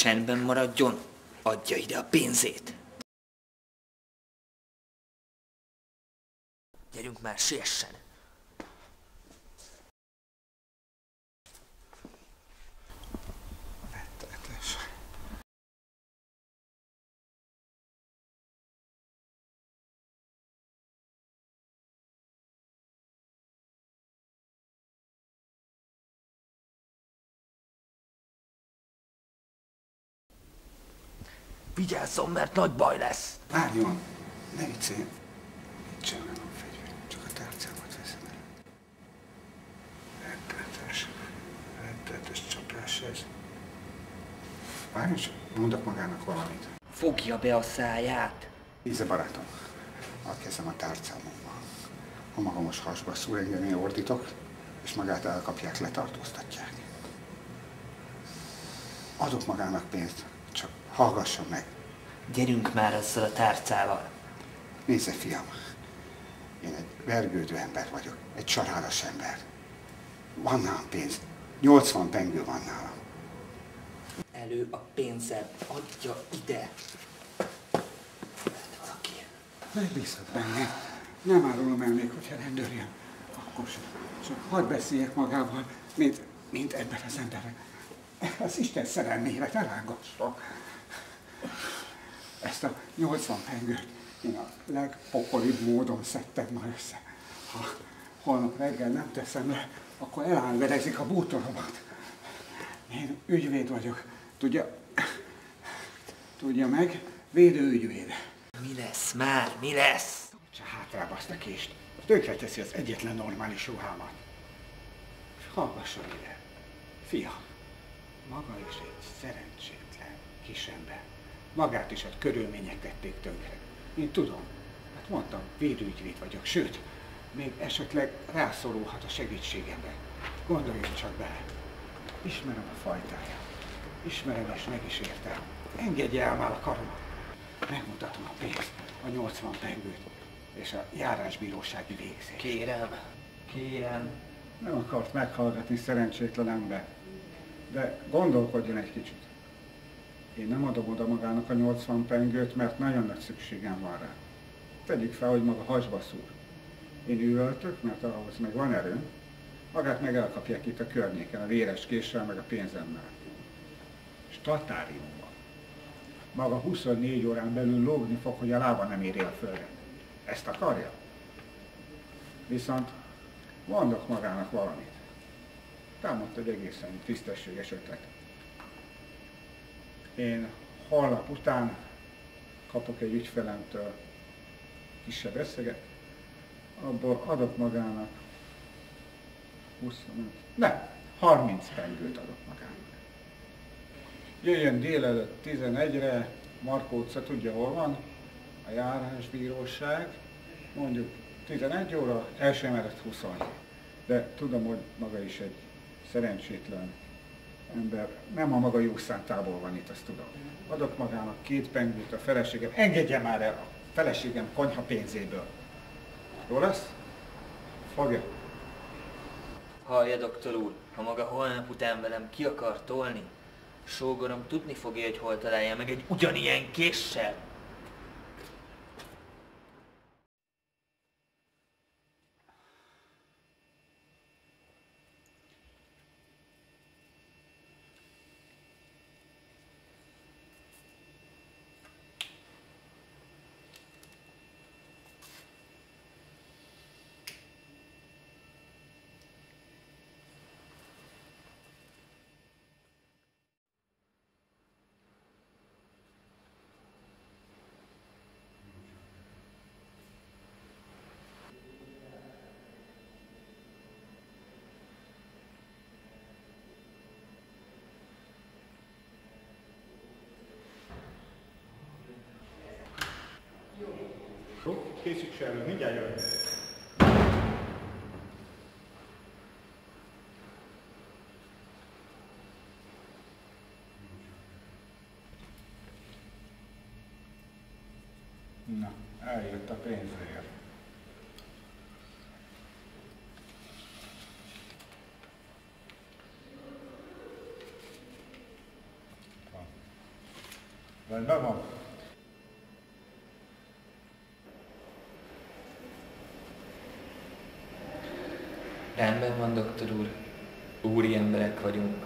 Csendben maradjon, adja ide a pénzét. Gyerünk már, siessen! Rettenetes. Vigyázzon, mert nagy baj lesz! Várjon! Ne vicceljen! Nincsen olyan fegyver, csak a tárcámat veszem el. Rettenetes csapás ez. Várjon csak, mondok magának valamit. Fogja be a száját! Nézze, barátom, a kezem a tárcámon van. Ha magamos hasba szúr, engem én ordítok, és magát elkapják, letartóztatják. Adok magának pénzt, csak hallgasson meg. Gyerünk már azzal a tárcával! Nézze, fiam, én egy vergődő ember vagyok, egy családos ember. Van nálam pénz, 80 pengő van nálam. Elő a pénzed, adja ide! Mert valaki. Megbízhat benne. Nem árulom el még, hogyha rendőr jön. Akkor sem. Csak hadd beszéljek magával, mint ebben az emberek. Az Isten szerelmére ne rángassak. Ezt a 80 pengőt én a legpokolibb módon szedtem ma össze. Ha holnap reggel nem teszem le, akkor elánverezik a bútoromat. Én ügyvéd vagyok. Tudja meg, védőügyvéd. Mi lesz már, mi lesz? Csak hátrább azt a kést. Tönkreteszi az egyetlen normális ruhámat. És hallgasson ide. Fiam, maga is egy szerencsétlen kisember. Magát is a körülmények tették tönkre. Én tudom, hát mondtam, védőügyvéd vagyok, sőt, még esetleg rászorulhat a segítségemre. Gondoljon csak bele. Ismerem a fajtáját. Ismerem és meg is értem. Engedje el már a karomat. Megmutatom a pénzt, a 80 pengőt és a járásbírósági végzést. Kérem. Nem akart meghallgatni, szerencsétlen ember. De gondolkodjon egy kicsit. Én nem adom oda magának a 80 pengőt, mert nagyon nagy szükségem van rá. Tegyük fel, hogy maga hasba szúr. Én üvöltök, mert ahhoz meg van erőm. Magát meg elkapják itt a környéken, a véres késsel, meg a pénzemmel. És Tatáriumban. Maga 24 órán belül lógni fog, hogy a lába nem éri a földet. Ezt akarja? Viszont mondok magának valamit. Támadt egy egészen tisztességes ötlet. Én holnap után kapok egy ügyfelemtől kisebb összeget, abból adok magának 30 pengőt adok magának. Jöjjön délelőtt 11-re, Markó utca, tudja hol van, a járásbíróság, mondjuk 11 óra, első emelet 27. De tudom, hogy maga is egy szerencsétlen ember, nem a maga jó szántából van itt, azt tudom. Adok magának 2 pengőt a feleségem, engedje már el a feleségem konyha pénzéből. Jó lesz? Fogja. Hallja, doktor úr, ha maga holnap után velem ki akar tolni, sógorom tudni fogja, hogy hol találja meg egy ugyanilyen késsel. Jó, készíts elő, mindjárt jövök. Na, eljött a pénzért. Van. Rendben van? Rendben van, doktor úr. Úri emberek vagyunk.